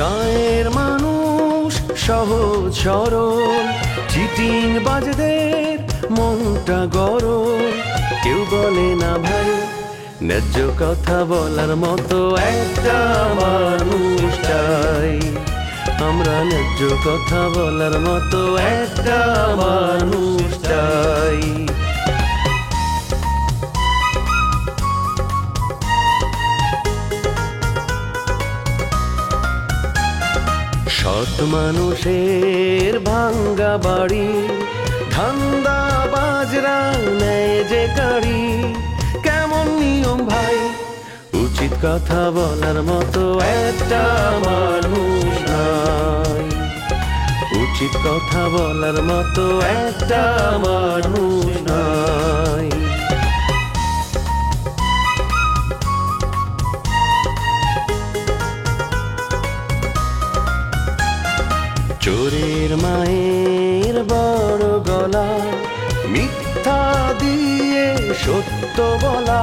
গায়ের মানুষ সহজ সরল, চিটিং বাজদের মনটা গরম। কেউ বলে না ভাই ন্যায্য কথা বলার মতো একটা মানুষ চাই। আমরা ন্যায্য কথা বলার মতো একটা মানুষ চাই। সৎ মানুষের ভাঙ্গা বাড়ি, ধান্দা বাজরা নেয় যে কাড়ি। কেমন নিয়ম ভাই, উচিত কথা বলার মতো একটা মানুষ নাই। উচিত কথা বলার মতো একটা মানুষ নাই। চোরের মায়ের বড় গলা, মিথ্যা দিয়ে সত্য বলা।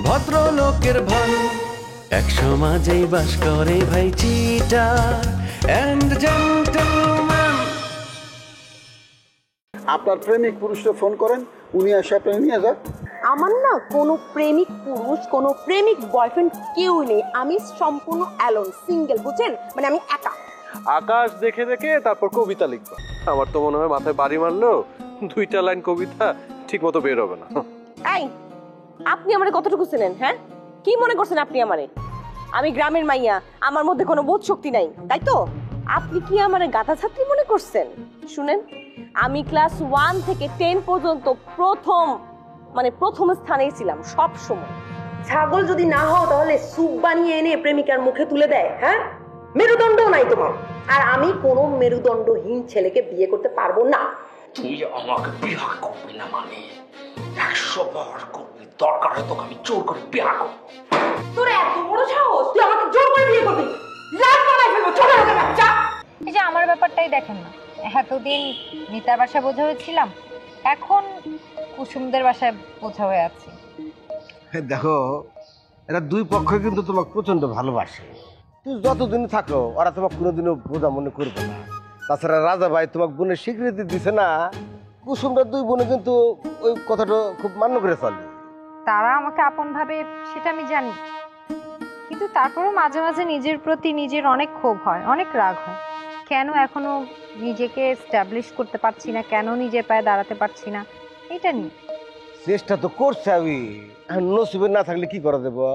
ভদ্রলোকের ভাই এক সমাজেই বাস করে ভাই চিটার এন্ড জেন্টলম্যান। আপনার প্রেমিক পুরুষকে ফোন করেন, উনি এসে আপনাকে নিয়ে যান। আমার না কোনো প্রেমিক পুরুষ, কোনো প্রেমিক বয়ফ্রেন্ড কেউ নেই। আমি সম্পূর্ণ অ্যালোন, সিঙ্গেল, বুঝছেন? মানে আমি একা। আকাশ দেখে দেখে তারপর কবিতা লিখবা। আমার তো মনে হয় মাথায় বাড়ি মারলো 2টা লাইন কবিতা ঠিক মতো বের হবে না। এই, আপনি আমারে কতটুকু চেনেন? হ্যাঁ, কি মনে করছেন আপনি আমারে? আমি গ্রামের মাইয়া, আমার মধ্যে কোনো বোধ শক্তি নাই, তাই তো? আপনি কি আমারে গাধা ছাত্রী মনে করছেন? শুনেন, আমি ক্লাস 1 থেকে 10 পর্যন্ত প্রথম স্থানেই ছিলাম সব সময়। ছাগল যদি না হও তাহলে স্যুপ বানিয়ে এনে প্রেমিকার মুখে তুলে দেয়। হ্যাঁ, মেরুদণ্ড নাই তোমার। আর আমি কোনো মেরুদণ্ডহীন ছেলেকে বিয়ে করতে পারবো না। তুই আমাকে বিয়ে করবি না মানে 100 বার করবি, দরকার হয় তোকে আমি জোর করে বিয়ে করবো। তোর এত বড় সাহস, তুই আমাকে জোর করে বিয়ে করবি? লাভ বানাই ফেলবো, ছোট ছোট বাচ্চা। এই যে আমার ব্যাপারটাই দেখেন না, এতদিন মিতার বাসায় বোঝা হয়েছিলাম, এখন কুসুমদের বাসায় বোঝা হয়ে আছি। দেখো, এরা দুই পক্ষ কিন্তু তোমাকে প্রচন্ড ভালোবাসে। তুই যতদিন থাকো ওরা তোমাকে কোনোদিনও বোঝা মনে করবে না। তাছাড়া রাজা ভাই তোমাকে বোনের স্বীকৃতি দিছে না, কুসুমরা দুই বোনে কিন্তু ওই কথাটা খুব মান্য করে চলে। তারা আমাকে আপন ভাবে সেটা আমি জানি, কিন্তু তারপরেও মাঝে মাঝে নিজের প্রতি নিজের অনেক ক্ষোভ হয়, অনেক রাগ হয়। কেন এখনো নিজেকে এস্টাবলিশ করতে পারছি না, কেন নিজের পায়ে দাঁড়াতে পারছি না, এটা নিয়ে চেষ্টা তো করছে। আমি নসিবে না থাকলে কি করা দেবো?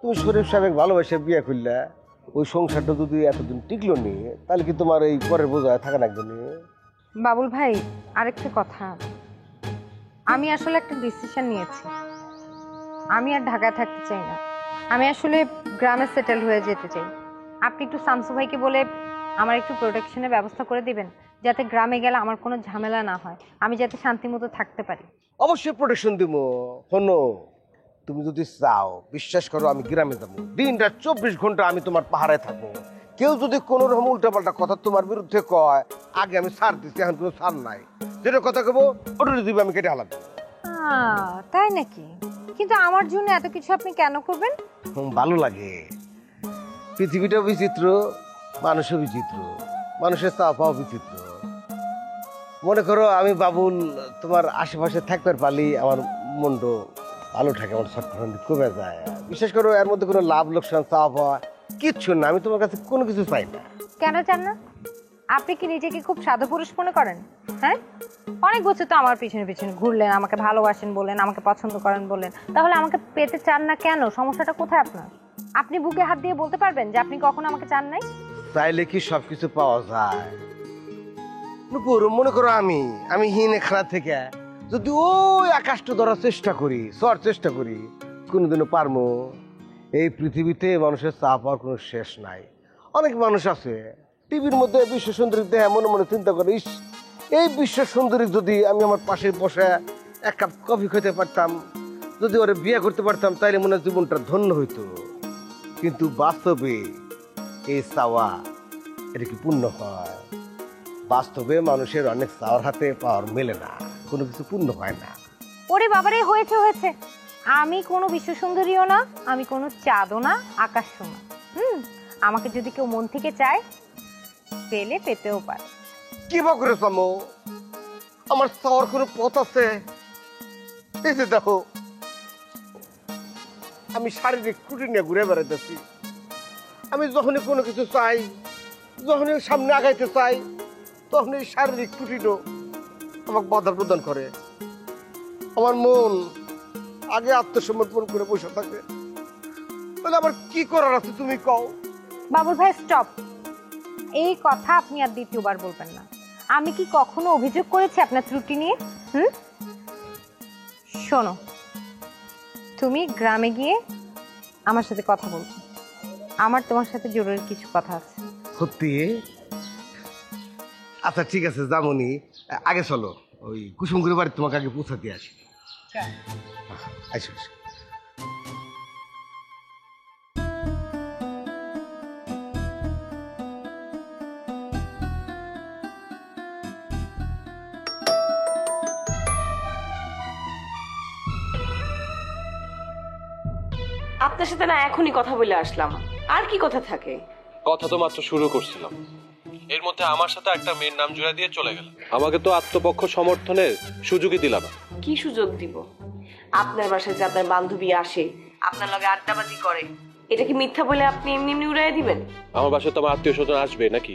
তুমি শরীফ সাহেব ভালোবাসে বিয়ে করলে, ওই সংসারটা যদি এতদিন টিকলো নি, তাহলে কি তোমার এই পরের বোঝায় থাকা লাগবে না? বাবুল ভাই, আরেকটা কথা, আমি আসলে একটা ডিসিশন নিয়েছি। আমি আর ঢাকায় থাকতে চাই না, আমি আসলে গ্রামে সেটেল হয়ে যেতে চাই। আপনি একটু শামসু ভাইকে বলে আমার একটু প্রোটেকশনের ব্যবস্থা করে দিবেন, যাতে গ্রামে গেলে আমার কোনো ঝামেলা না হয়, আমি যাতে শান্তিমতো থাকতে পারি। অবশ্যই প্রোটেকশন দিব। শোনো, তুমি যদি চাও বিশ্বাস করো, আমি গ্রামে যাবো, দিনটা 24 ঘন্টা আমি তোমার পাহাড়ে থাকবো। কেউ যদি কোনো রকম উল্টাপাল্টা কথা তোমার বিরুদ্ধে কয়, আগে আমি ছাড় দিচ্ছি, এখন কোনো ছাড় নাই। যেটা কথা কবো ওটা দিবে, আমি কেটে হালাবো। তাই নাকি? কিন্তু আমার জন্য এত কিছু আপনি কেন করবেন? ভালো লাগে। পৃথিবীটা বিচিত্র, মানুষও বিচিত্র, মানুষের চাওয়া পাওয়া বিচিত্র। মনে করো আমি বাবুল তোমার আশেপাশে থাকতে পারলি আমার মনটা ভালো থাকে, আমার ছটফট কমে যায়। বিশেষ করে এর মধ্যে কোনো লাভ লোকসান চাওয়া পাওয়া কিচ্ছু না, আমি তোমার কাছে কোনো কিছু চাই না। কেন চান না? আপনি কি নিজেকে খুব সাধু পুরুষ মনে করেন? হ্যাঁ, অনেক বছর তো আমার পিছনে পিছনে ঘুরলেন, আমাকে ভালোবাসেন বলেন, আমাকে পছন্দ করেন বলেন, তাহলে আমাকে পেতে চান না কেন? সমস্যাটা কোথায় আপনার? আপনি বুকে হাত দিয়ে বলতে পারবেন যে আপনি কখনো আমাকে চান নাই? চাইলে কি সবকিছু পাওয়া যায়? নুপুর, মনে করো আমি হিনে খারাপ থেকে যদি ওই আকাশটা ধরার চেষ্টা করি, চেষ্টা করি, কোনোদিনও পারবো? এই পৃথিবীতে মানুষের চা পাওয়ার কোনো শেষ নাই। অনেক মানুষ আছে টিভির মধ্যে বিশ্ব সুন্দরী দেখে মনে মনে চিন্তা করে, ইস, এই বিশ্ব সুন্দরী যদি আমি আমার পাশে বসে এক কাপ কফি খেতে পারতাম, যদি ওরে বিয়ে করতে পারতাম, তাইলে মনে হয় জীবনটা ধন্য হইতো। কিন্তু বাস্তবে এই চাওয়া এটা কি পূর্ণ হয়? বাস্তবে মানুষের অনেক চাওয়ার হাতে পাওয়ার মেলে না, কোনো কিছু পূর্ণ হয় না। ওরে বাবারে, হয়েছে হয়েছে, আমি কোনো বিশ্ব সুন্দরীও না, আমি কোনো চাঁদও না, আকাশও না। আমাকে যদি কেউ মন থেকে চায় পেলে পেতেও পারে। কি বা করে সামো, আমার চাওয়ার কোনো পথ আছে? এই যে দেখো, আমি শারীরিক ত্রুটি নিয়ে ঘুরে বেড়াইতেছি। আমি যখনই কোনো কিছু চাই, যখনই সামনে আগাইতে চাই, তখন এই শারীরিক ত্রুটিটা আমাকে বাধা প্রদান করে। আমার মন আগে আত্মসমর্পণ করে বসে থাকে। তাহলে আবার কি করার আছে তুমি কও? বাবুল ভাই স্টপ, এই কথা আপনি আর দ্বিতীয়বার বলবেন না। আমি কি কখনো অভিযোগ করেছি আপনার ত্রুটি নিয়ে? শোনো, তুমি গ্রামে গিয়ে আমার সাথে কথা বলবে, আমার তোমার সাথে জরুরি কিছু কথা আছে। সত্যি? আচ্ছা ঠিক আছে, যাবনি। আগে চলো, ওই কুসুমগুড়ি বাড়ি তোমাকে আগে পৌঁছাতে আসি। আসো আসো। আপনার সাথে না এখনই কথা বলে আসলাম, আর কি কথা থাকে? কথা তো মাত্র শুরু করছিলাম, এর মধ্যে আমার সাথে একটা মেয়ের নাম জুড়ে দিয়ে চলে গেল। আমাকে তো আত্মপক্ষ সমর্থনের সুযোগই দিল না। কি সুযোগ দিব? আপনার বাসায় যে আপনার বান্ধবী আসে, আপনার লগে আড্ডাবাজি করে, এটা কি মিথ্যা বলে আপনি এমনি এমনি উড়াই দিবেন? আমার বাসায় তো আমার আত্মীয় স্বজন আসবে নাকি?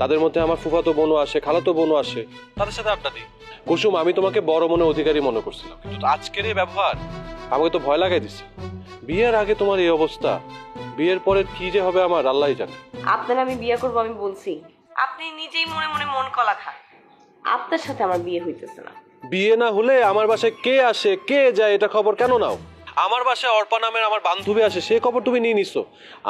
তাদের মধ্যে আমার ফুফাতো বোনও আসে, খালাতো বোনও আসে, তাদের সাথে আড্ডা দিই। কুসুম, আমি তোমাকে বড় মনে অধিকারী মনে করছিলাম, কিন্তু আজকের এই ব্যবহার আমাকে তো ভয় লাগাই দিচ্ছে। বিয়ের আগে তোমার এই অবস্থা, বিয়ের পরে কি যে হবে আমার আল্লাহই জানে। আপনার আমি বিয়ে করবো আমি বলছি, আপনি নিজেই মনে মনে মন কলা খান। আপনার সাথে আমার বিয়ে হইতেছে না। বিয়ে না হলে আমার বাসায় কে আসে কে যায় এটা খবর কেন নাও? আমার বাসায় অর্পা নামের আমার বান্ধবী আসে, সে খবর তুমি নিয়ে নিছো।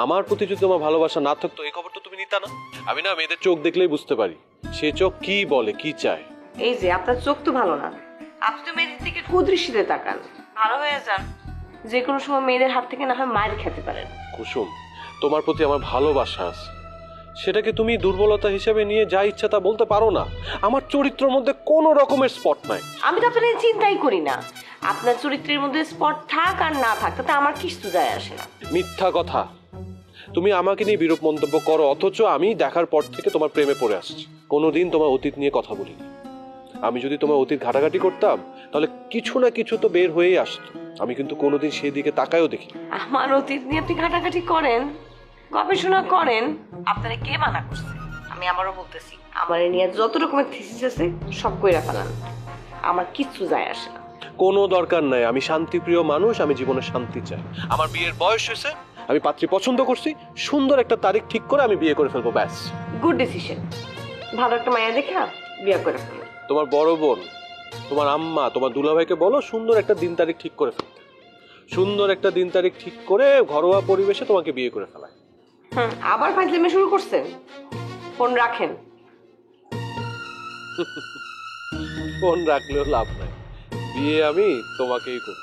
আমার প্রতি যদি তোমার ভালোবাসা না থাকতো এই খবর তো তুমি নিতা না। আমি না মেয়েদের চোখ দেখলেই বুঝতে পারি সে চোখ কি বলে কি চায়। এই যে আপনার চোখ তো ভালো না, আপনি তো মেয়েদের দিকে কুদৃষ্টিতে তাকান। ভালো হয়ে যান, যে কোনো সময় মেয়েদের হাত থেকে না হয় মায়ের খেতে পারেন। কুসুম, তোমার প্রতি আমার ভালোবাসা আছে, সেটাকে তুমি দুর্বলতা হিসেবে নিয়ে যা ইচ্ছা তা বলতে পারো না। আমার চরিত্রের মধ্যে কোনো রকমের স্পট নাই। আমি তো আপনার চিন্তাই করি না, আপনার চরিত্রের মধ্যে স্পট থাক আর না থাক তাতে আমার কিছু যায় আসে না। মিথ্যা কথা, তুমি আমাকে নিয়ে বিরূপ মন্তব্য করো, অথচ আমি দেখার পর থেকে তোমার প্রেমে পড়ে আসছি। কোনোদিন তোমার অতীত নিয়ে কথা বলিনি। আমি যদি তোমার অতীত ঘাটাঘাটি করতাম তাহলে কিছু না কিছু তো বের হয়েই আসতো। আমি কিন্তু কোনোদিন সেই দিকে তাকায়ও দেখি। আমার অতীত নিয়ে আপনি ঘাটাঘাটি করেন, গবেষণা করেন, আপনারা কে মানা করছে? আমি আমারও বলতেছি, আমার নিয়ে যত রকমের থিসিস আছে সব কইরা ফেলান, আমার কিচ্ছু যায় আসে না। কোনো দরকার নাই, আমি শান্তিপ্রিয় মানুষ, আমি জীবনে শান্তি চাই। আমার বিয়ের বয়স হয়েছে, আমি পাত্রী পছন্দ করছি, সুন্দর একটা তারিখ ঠিক করে আমি বিয়ে করে ফেলবো, ব্যাস। গুড ডিসিশন, ভালো একটা মায়া দেখে বিয়ে করে ফেলবো। তোমার বড় বোন, তোমার আম্মা, তোমার দুলাভাইকে বলো সুন্দর একটা দিন তারিখ ঠিক করে ফেলতে। সুন্দর একটা দিন তারিখ ঠিক করে ঘরোয়া পরিবেশে তোমাকে বিয়ে করে ফেলায়। আবার ফাইজলামি শুরু করছেন? ফোন রাখেন। ফোন রাখলেও লাভ নাই, বিয়ে আমি তোমাকেই করব।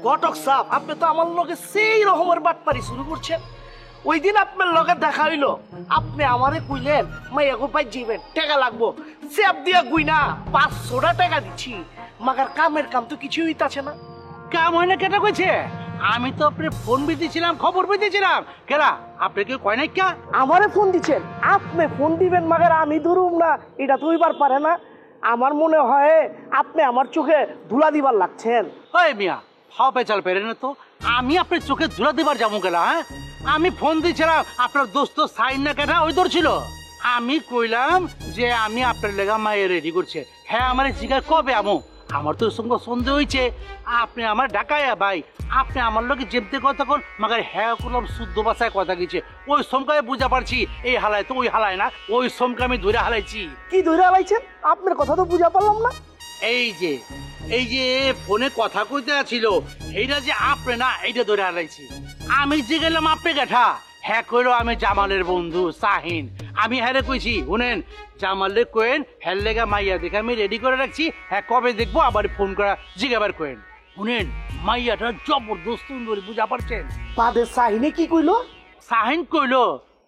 ঘটক সাহেব, আপনি তো আমার লগে সেই রকমের বাটপারি শুরু করছেন। ওই দিন আপনার লগে দেখা হইলো, আপনি আমারে কইলেন মাইয়া গো পাই যাবেন, টাকা লাগবো। চেপ দিয়া গুই না 500 টাকা দিচ্ছি, মাগার কামের কাম তো কিছুই হইতাছে না। কাম হয় না কেটা কইছে? আমি তো আপনি ফোন দিতেছিলাম, খবর দিতেছিলাম। কেরা আপনি কি কয় নাই কা? আমারে ফোন দিচ্ছেন, আপনি ফোন দিবেন মাগার আমি ধরুম না, এটা তো হইবার পারে না। আমার মনে হয় আপনি আমার চোখে ধুলা দিবার লাগছেন। ওই মিয়া, হাও পেঁচাল পেরে না তো, আমি আপনার চোখে ধুলা দিবার যাবো গেলা? হ্যাঁ, আমি ফোন দিয়েছিলাম, আপনার দোস্ত সাইন না কেটা ওই ধরছিল। আমি কইলাম যে আমি আপনার লেগা মায়ে রেডি করছে। হ্যাঁ, আমার জিগার কবে আমো? আমার তো সঙ্গে সন্দেহ হয়েছে আপনি আমার ঢাকায়া ভাই, আপনি আমার লোকে যেমতে কথা কন, মাগার হ্যাঁ করলাম শুদ্ধ ভাষায় কথা গেছে। ওই সমকায় বুঝা পারছি এই হালায় তো ওই হালায় না, ওই সমকে আমি ধরে হালাইছি। কি ধরে হালাইছেন? আপনার কথা তো বুঝা পারলাম না। এই যে ফোনে কথা কইতে ছিল, এইটা যে আপনি না, এইটা ধরে হারাইছি। আমি যে গেলাম আপনি গেঠা, হ্যাঁ কইলো আমি জামালের বন্ধু শাহিন। আমি হ্যাঁ কইছি, শুনেন জামালে কোয়েন হ্যার লেগা মাইয়া দেখে আমি রেডি করে রাখছি, হ্যাঁ কবে দেখবো আবার ফোন করা জিগাবার কোয়েন। শুনেন মাইয়াটা জবরদস্ত সুন্দরী, বুঝা পারছেন? বাদে সাহিনে কি কইলো? শাহিন কইলো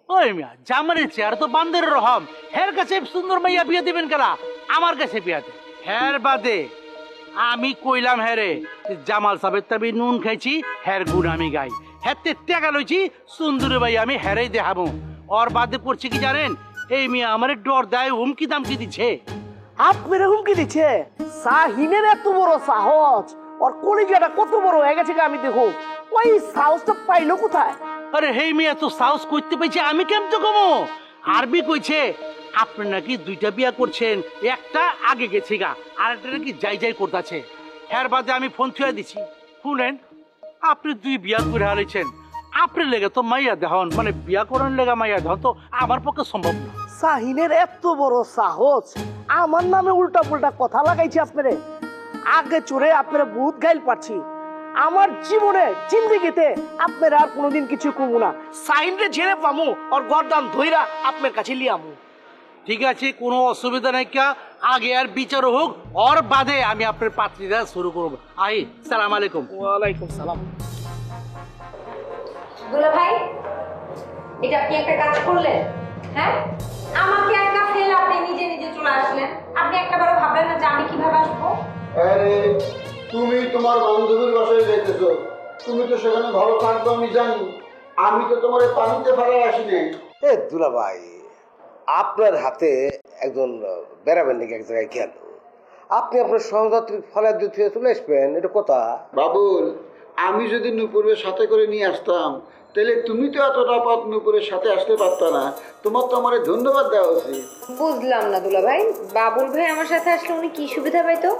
ওই মিয়া জামালের চেয়ার তো বান্দের রহম, হের কাছে সুন্দর মাইয়া বিয়ে দিবেন কেলা, আমার কাছে বিয়া দে। হের বাদে আমি কইলাম হ্যারে জামাল সাহেবের তাবি নুন খাইছি হ্যার গুণ আমি গাই হ্যাতে টাকা লইছি সুন্দরী ভাই আমি হ্যারেই দেখাবো ওর বাদে পড়ছে কি জানেন এই মেয়ে আমার ডর দেয় হুমকি দামকি দিচ্ছে আপনার হুমকি দিচ্ছে শাহিনের এত বড় সাহস ওর কলিজাটা কত বড় হয়ে গেছে আমি দেখো ওই সাহসটা পাইলো কোথায়? আরে হেই মেয়ে তো সাহস করতে পেয়েছে আমি কেমন তো কমো আরবি কইছে আপনি নাকি দুইটা বিয়া করছেন একটা আগে গেছে গা আর একটা নাকি যাই যাই করতেছে এর বাদে আমি ফোন থুয়ে দিছি শুনেন আপনি দুই বিয়া করে হারাইছেন আপনার লেগে তো মাইয়া দেহন মানে বিয়া করার লেগে মাইয়া দেহন তো আমার পক্ষে সম্ভব না। শাহিনের এত বড় সাহস আমার নামে উল্টা পুল্টা কথা লাগাইছে আপনারে আগে চড়ে আপনারা বহুত গাইল পাচ্ছি আমার জীবনে জিন্দেগিতে আপনারা আর কোনোদিন কিছু করবো না শাহিনরে ঝেড়ে পামু ওর গরদান ধইরা আপনার কাছে লিয়ামু। ঠিক আছে কোনো অসুবিধা নাই কা আগে আর বিচার হোক ওর বাদে আমি আপনার পাত্রীরা শুরু করবো আই সালাম আলাইকুম। ওয়ালাইকুম সালাম। দুলা ভাই এটা আপনি একটা কাজ করলেন হ্যাঁ আমাকে একা ফেলে আপনি নিজে নিজে চলে আসলেন আপনি একটাবারও ভাবলেন না যে আমি কিভাবে আসবো? আরে তুমি তোমার বান্ধবীর বাসায় যাইতেছো, তুমি তো সেখানে ভালো থাকবে আমি জানি, আমি তো তোমার পানিতে ফেলে আসিনি। এ দুলা ভাই আপনার হাতে একজন বেড়াবেন নাকি এক জায়গায় গেল আপনি আপনার সহযাত্রী ফলের দুধ থেকে চলে আসবেন এটা কথা। বাবুল, আমি যদি নূপুরের সাথে করে নিয়ে আসতাম তাহলে তুমি তো এতটা পথ নূপুরের সাথে আসতে পারতা না, তোমার তো আমার ধন্যবাদ দেওয়া উচিত। বুঝলাম না দুলা ভাই, বাবুল ভাই আমার সাথে আসলে উনি কি সুবিধা পাইতো?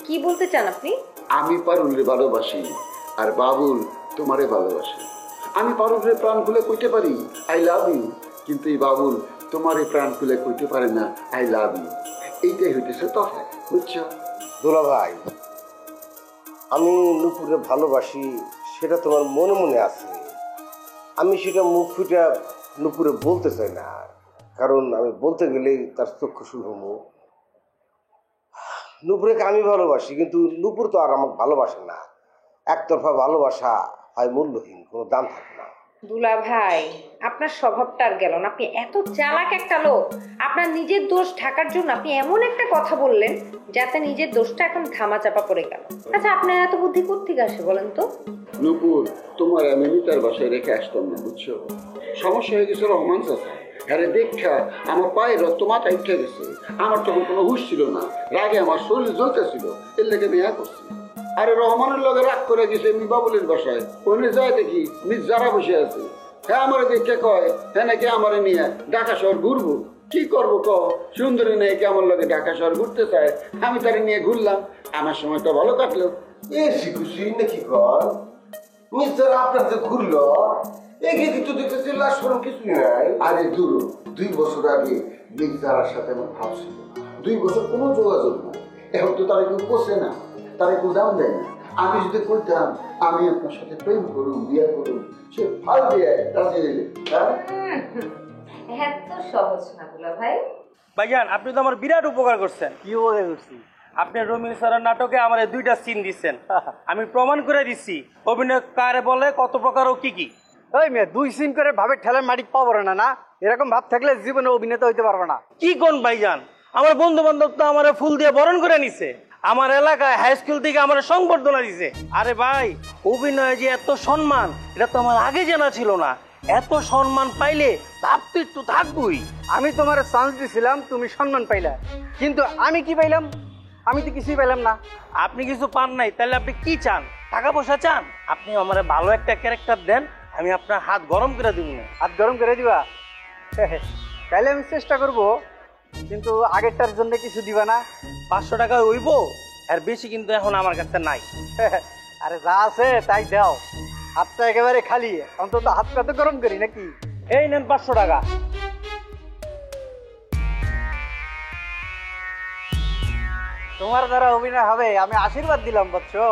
কি বলতে চান আপনি? আমি পারুলরে ভালোবাসি আর বাবুল তোমারে ভালোবাসে। আমি পারুলরে প্রাণ খুলে কইতে পারি আই লাভ ইউ, কিন্তু এই বাবুল তোমারে প্রাণ খুলে কইতে পারে না আই লাভ ইউ। এইটাই হইতেছে তফাৎ, বুঝছো? দুলা ভাই আমি নুপুরে ভালোবাসি সেটা তোমার মনে মনে আছে, আমি সেটা মুখ ফুটে নুপুরে বলতে চাই না, কারণ আমি বলতে গেলেই তার চক্ষু শুনবো। নুপুরকে আমি ভালোবাসি কিন্তু নুপুর তো আর আমাকে ভালোবাসে না, একতরফা ভালোবাসা হয় মূল্যহীন, কোনো দাম থাকে না। দুলা ভাই আপনার স্বভাবটা আর গেল না, আপনি এত চালাক একটা লোক, আপনার নিজের দোষ ঢাকার জন্য আপনি এমন একটা কথা বললেন যাতে নিজের দোষটা এখন ধামাচাপা পড়ে গেল। আচ্ছা আপনার এত বুদ্ধি কোত্থেকে আসে বলেন তো? নূপুর তোমার আমি মিতার বাসায় রেখে আসতাম না, বুঝছো? সমস্যা হয়ে গেছে রহমান চাচা, আরে দেখা আমার পায়ের রক্ত মাথায় উঠে গেছে, আমার তখন কোনো হুঁশ ছিল না, রাগে আমার শরীর জ্বলতেছিল, এর লেগে মেয়া করছি। আরে রহমানের লগে রাগ করে গেছে আমি বাবুলের বাসায়, ওখানে যায় দেখি মিস যারা বসে আছে, হ্যাঁ আমার দেখে কয় হ্যাঁ নাকি আমার নিয়ে ঢাকা শহর ঘুরবো। কি করবো ক, সুন্দরী নাকি আমার লগে ঢাকা শহর ঘুরতে চায়, আমি তারে নিয়ে ঘুরলাম, আমার সময়টা ভালো কাটলো। এ শিখুছি নাকি কর মিস্টার আপনার যে ঘুরলো এগিয়ে দিতে দেখতেছি লাশ ফরম কিছুই নাই। আরে দূর 2 বছর আগে মির্জার সাথে আমার ভাব ছিল, 2 বছর কোনো যোগাযোগ না, এখন তো তারা কেউ পোষে না, তারা কেউ দাম দেয় না। আমি যদি কইতাম আমি আপনার সাথে প্রেম করুন বিয়ে করুন, সে ফাল দিয়ে রাজি হইলে। এত সহজ না দুলা ভাই। ভাইজান আপনি তো আমার বিরাট উপকার করছেন। কি বলে করছি? আপনি রমিল স্যারের নাটকে আমার 2টা সিন দিচ্ছেন, আমি প্রমাণ করে দিচ্ছি অভিনয় কারে বলে, কত প্রকার ও কি কি। ওই মেয়ে 2 সিন করে ভাবে ঠেলার মাটি পাবো না, না এরকম ভাব থাকলে জীবনে অভিনেতা হইতে পারবে না। কি কোন ভাইজান, আমার বন্ধু বান্ধব তো আমার ফুল দিয়ে বরণ করে নিছে, আমার এলাকায় হাই স্কুল থেকে আমার সংবর্ধনা দিছে। আরে ভাই অভিনয়ে যে এত সম্মান এটা তো আমার আগে জানা ছিল না, এত সম্মান পাইলে তাপ তো একটু থাকবই। আমি তোমার চান্স দিছিলাম, তুমি সম্মান পাইলা, কিন্তু আমি কি পাইলাম? আমি তো কিছুই পাইলাম না। আপনি কিছু পান নাই, তাহলে আপনি কি চান? টাকা পয়সা চান? আপনি আমার ভালো একটা ক্যারেক্টার দেন, আমি আপনার হাত গরম করে দিব না। হাত গরম করে দিবা? তাহলে আমি চেষ্টা করব, কিন্তু আগেরটার জন্য কিছু দিবা না? 500 টাকা হইব, আর বেশি কিন্তু এখন আমার কাছে নাই। আরে যা আছে তাই দাও, হাতটা একেবারে খালি, অন্তত হাতটা তো গরম করি নাকি। এই নেন 500 টাকা। তোমার দ্বারা অভিনয় হবে আমি আশীর্বাদ দিলাম বুঝছো।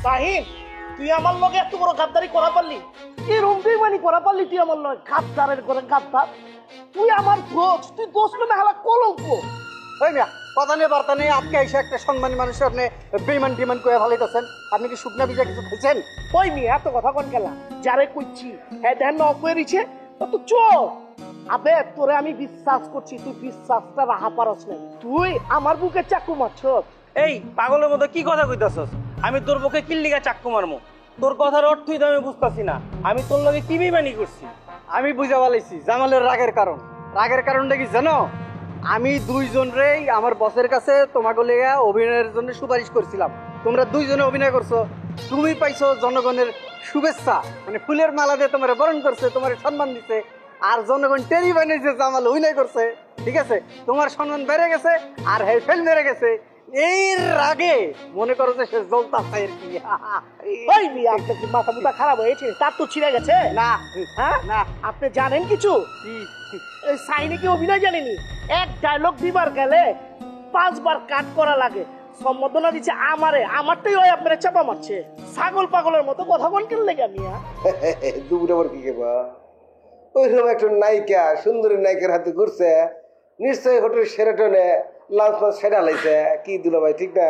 শাহিন তুই আমার লগে এত বড় গাদ্দারি করা পারলি, এরকম বেইমানি করা পারলি তুই আমার লগে? গাদ্দারের করে গাদ্দার, তুই আমার দোষ, তুই দোষ নামে হালা কলঙ্ক। ওই মিয়া কথা নেই বার্তা নেই, আজকে এসে একটা সম্মানী মানুষ আপনি বেইমান টিমান করে ভালাইতেছেন। আপনি কি শুকনা বিজা কিছু খেয়েছেন? ওই মেয়ে এত কথা কোন গেলা, যারে কইছি হ্যাঁ ধ্যান ন করেছে তো চোর। আবে তোরে আমি বিশ্বাস করছি, তুই বিশ্বাসটা রাহা পারস না, তুই আমার বুকে চাকু মারছ, এই পাগলের মতো কি কথা কইতাছস? আমি তোর পক্ষে কিল্লিগা চাক্কু মারমু। তোর কথার অর্থই তো আমি বুঝতাছি না। আমি তোর লগে কি বেইমানি করছি? আমি বুঝা পালাইছি জামালের রাগের কারণ। রাগের কারণটা কি জানো? আমি দুইজনরেই আমার বসের কাছে তোমাকে লেগে অভিনয়ের জন্য সুপারিশ করছিলাম। তোমরা দুইজনে অভিনয় করছো, তুমি পাইছো জনগণের শুভেচ্ছা, মানে ফুলের মালা দিয়ে তোমার বরণ করছে, তোমার সম্মান দিছে, আর জনগণ টেরি বানিয়েছে জামাল অভিনয় করছে। ঠিক আছে, তোমার সম্মান বেড়ে গেছে আর হ্যাঁ ফেল বেড়ে গেছে। এই রাগে মনে করো যে সে জ্বলতাছে আর কি। ওই মিয়া, আপনার কি মাথা মুথা খারাপ হয়েছে? তার তো ছিঁড়ে গেছে না হ্যাঁ না, আপনি জানেন কিছু? এই সাইনে কি অভিনয় জানেনি? এক ডায়লগ দিবার গেলে 5 বার কাট করা লাগে। সম্বোধনা দিচ্ছে আমারে, আমারটাই ওই আপনার চাপা মারছে। ছাগল পাগলের মতো কথা বল কেন লেগে মিয়া? দুপুরে আবার কি কেবা ওইরকম একটা নায়িকা, সুন্দরী নায়িকার হাতে ঘুরছে, নিশ্চয়ই হোটেল সেরাটনে লাঞ্চ ফাঞ্চ সেরা লাইছে। কি দুলা ভাই ঠিক না?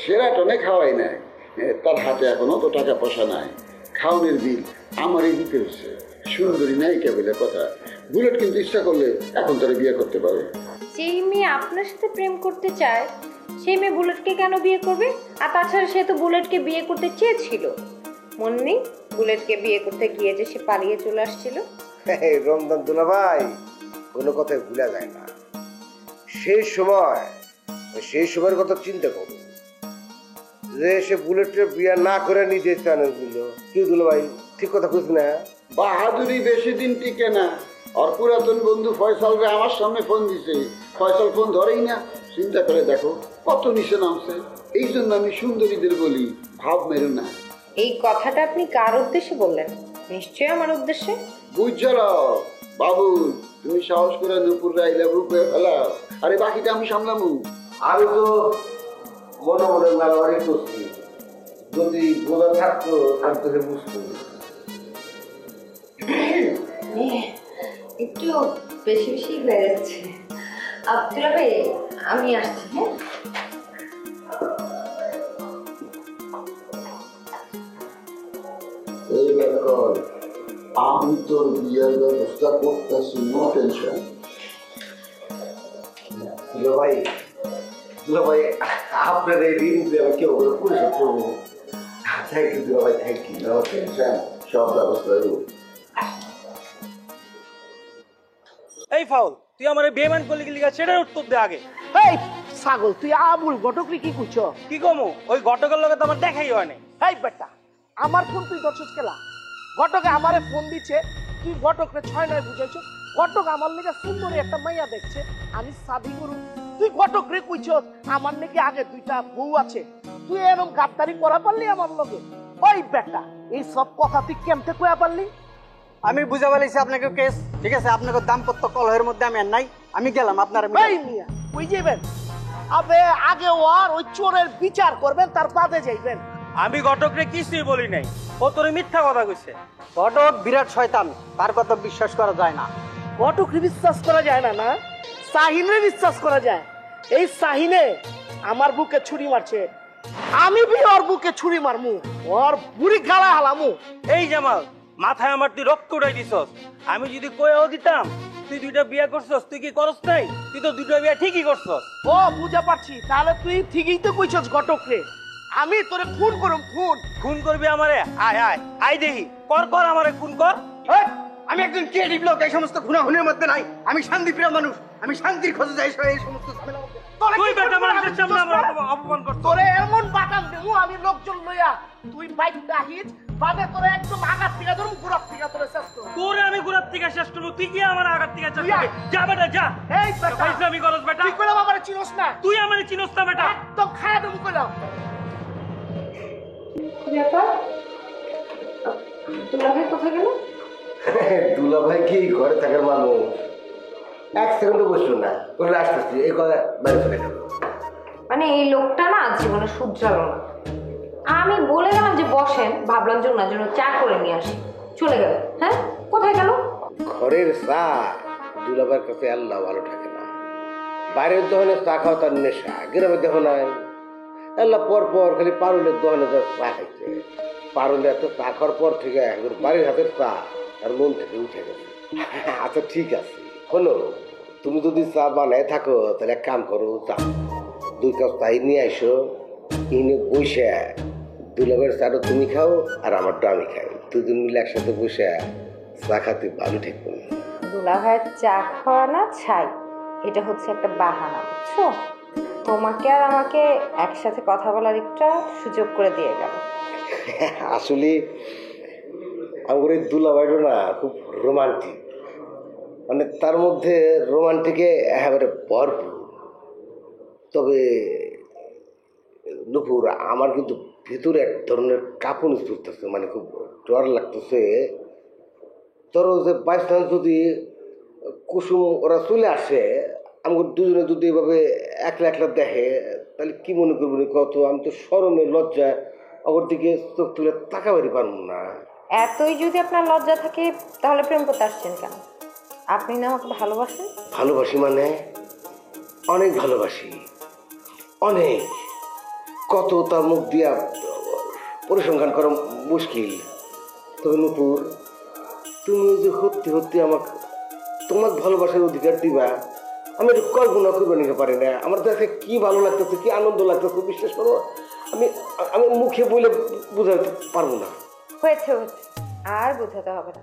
সেরাটনে খাওয়াই নাই, তার হাতে এখনো তো টাকা পয়সা নাই। খাওয়ানোর বিল আমারই দিতে হচ্ছে। সুন্দরী নায়িকা বলে কথা। বুলেট কিন্তু ইচ্ছা করলে এখন তারা বিয়ে করতে পারে। যেই মেয়ে আপনার সাথে প্রেম করতে চায় সেই মেয়ে বুলেটকে কেন বিয়ে করবে? আর তাছাড়া সে তো বুলেটকে বিয়ে করতে চেয়েছিল, মনে নেই? বুলেটকে বিয়ে করতে গিয়ে যে সে পালিয়ে চলে আসছিল। রমজান দুলা ভাই, কোনো কথাই ভুলা যায় না। সেই সময়ের কথা চিন্তা করো, যে সে বুলেটের বিয়ে না করে নিজে চ্যানেল দিল। কি দুলা ভাই ঠিক কথা বুঝ না? বাহাদুরি বেশি দিন টিকে না। আর পুরাতন বন্ধু ফয়সাল রে আমার সামনে ফোন দিছে, ফয়সাল ফোন ধরেই না। চিন্তা করে দেখো কত নিচে নামছে। এই জন্য আমি সুন্দরীদের বলি, ভাব মেরো না। এই কথাটা আপনি কার উদ্দেশ্যে বললেন? নিশ্চয়ই আমার উদ্দেশ্যে। বুঝছো বাবু, তুমি সাহস করে নুপুর রাইলা বুক হয়ে ফেলাও, আরে বাকিটা আমি সামলামু। আমি তো মনে মনে মেলাবাড়ি করছি, যদি বোঝা থাকতো আমি তোকে বুঝতো। একটু বেশি বেশি হয়ে যাচ্ছে। আব্দুল্লাহ ভাই, আমি আসছি। হ্যাঁ, এই ব্যাপার আমি তোর বিয়ের ব্যবস্থা করতেছি, নো টেনশন। দুলা ভাই আপনার এই ঋণ আমি কেউ করে পরিশোধ করবো। থ্যাংক ইউ দুলা ভাই, থ্যাংক ইউ। নো টেনশন, সব ব্যবস্থা দেবো। এই ফাউল, তুই আমার বেমান করলি কি লিগা সেটার উত্তর দে আগে। এই ছাগল, তুই আবুল ঘটকরি কি কইছ? কি কমু? ওই ঘটকের লগে তো আমার দেখাই হয় নাই। এই বেটা, আমার ফোন তুই ধরছিস কেলা? ঘটকে আমারে ফোন দিচ্ছে, তুই ঘটকরে 6-9 বুঝাইছ। ঘটক আমার লেগে সুন্দরী একটা মাইয়া দেখছে, আমি সাদি গুরু। তুই ঘটকরে কইছ আমার নাকি আগে 2টা বউ আছে। তুই এরকম গাদ্দারি করা পারলি আমার লগে? ওই বেটা, এই সব কথা তুই কেমতে কইয়া পারলি? আমি বুঝা পালাইছি আপনাকে কেস। ঠিক আছে, আপনাকে দাম্পত্য কলহের মধ্যে আমি আর নাই। আমি গেলাম আপনার। এই মিয়া, কই যাবেন? আবে আগে ওর ওই চোরের বিচার করবেন, তার বাদে যাইবেন। আমি ঘটকরে কিছুই বলি নাই, ও তোরে মিথ্যা কথা কইছে। ঘটক বিরাট শয়তান, তার কথা বিশ্বাস করা যায় না। ঘটকরে বিশ্বাস করা যায় না? না, শাহিনে বিশ্বাস করা যায়। এই শাহিনে আমার বুকে ছুরি মারছে, আমি বি ওর বুকে ছুরি মারমু, ওর বুড়ি গালা হালামু। এই জামাল, মাথায় আমার তুই রক্ত উড়াই দিছস। আমি যদি কইও দিতাম তুই 2টা বিয়া করছস, তুই কি করস নাই? তুই তো 2টা বিয়া ঠিকই করছস। ও বুঝা পারছি, তাহলে তুই ঠিকই তো কইছস ঘটকরে। আমি তোরে খুন করুম। খুন করবি আমারে? আয় আয় আয় দেখি, কর কর আমারে খুন কর। আমি একজন ক্রিয়েটিভ লোক, এই সমস্ত খুনাখুনির মধ্যে নাই। আমি শান্তিপ্রিয় মানুষ, আমি শান্তির খোঁজে যাই এই সমস্ত ঝামেলার মধ্যে। তুই বেটা মানুষের সামনে আমার অপমান করছিস। তোরে এমন বাটাম দেবো আমি লোকজন লইয়া, তুই বাইক দাহিজ বাদে তোরে একদম আঘাত থেকে ধরুম, গুড়ার থেকে তোরে শেষ করব। তোরে আমি গুড়ার থেকে শেষ করব, তুই কি আমার আঘাত থেকে শেষ করবি? যা বেটা যা। এই বেটা, আমি করস বেটা? তুই কইলাম আমারে চিনোস না? তুই আমারে চিনোস না বেটা? একদম খায়া দেবো কইলাম। ব্যাপার, আব্দুল্লাহ ভাই কোথায় গেল? দুলা ভাই কি ঘরে থাকার মানুষ, 1 সেকেন্ডও বসলো না, বলে আসতেছি এই কথা বাইরে চলে গেল। মানে এই লোকটা না জীবনে শুধরালো না। আমি বলে গেলাম যে বসেন, ভাবলাম যে ওনার জন্য চা করে নিয়ে আসি, চলে গেল। হ্যাঁ, কোথায় গেল? ঘরের চা দুলাভাইয়ের কাছে আল্লাহ ভালো থাকে না। বাইরের দোকানে চা খাওয়া তার নেশা, গ্রামের দেখো নাই আল্লাহ পর পর খালি পারুলের দোকানে যা চা খাইছে। পারুলে এত চা খাওয়ার পর থেকে বাড়ির হাতের চা আর মন থেকে উঠে গেছে। আচ্ছা ঠিক আছে, শোনো, তুমি যদি চা বানায় থাকো তাহলে এক কাম করো, চা 2 কাপ তাই নিয়ে আইসো, ইনে বসে দুলাবের চাটা তুমি খাও আর আমারটা আমি খাই, দুজন মিলে একসাথে বসে চা খাতে ভালো ঠেকবো না। দুলা ভাইয়ের চা খাওয়া না ছাই, এটা হচ্ছে একটা বাহানা, বুঝছো? তোমাকে আর আমাকে একসাথে কথা বলার একটা সুযোগ করে দিয়ে গেল। আসলে আমার এই দুলাভাইটা না খুব রোমান্টিক, মানে তার মধ্যে রোমান্টিকে একেবারে ভরপুর। তবে নুপুর, আমার কিন্তু ভিতরে এক ধরনের কাঁপুনি চলতেছে, মানে খুব ডর লাগতেছে। তোর যে বাই চান্স যদি কুসুম ওরা চলে আসে, আমাকে দুজনে যদি এভাবে একলা একলা দেখে, তাহলে কি মনে করবো নি কত? আমি তো শরমে লজ্জা ওর দিকে চোখ তুলে তাকাবারই পারবো না। এতই যদি আপনার লজ্জা থাকে তাহলে প্রেম করতে আসছেন কেন? আপনি না আমাকে ভালোবাসেন? ভালোবাসি মানে অনেক ভালোবাসি, অনেক, কত তার মুখ দিয়া পরিসংখ্যান করা মুশকিল। তবে নুপুর, তুমি যে সত্যি সত্যি আমাকে তোমার ভালোবাসার অধিকার দিবা, আমি একটু কল্পনা করবে নিতে পারি না। আমার কাছে কি ভালো লাগতেছে, কি আনন্দ লাগতেছে, বিশ্বাস করো আমি আমি মুখে বলে বোঝাতে পারবো না। হয়েছে, আর বোঝাতে হবে না।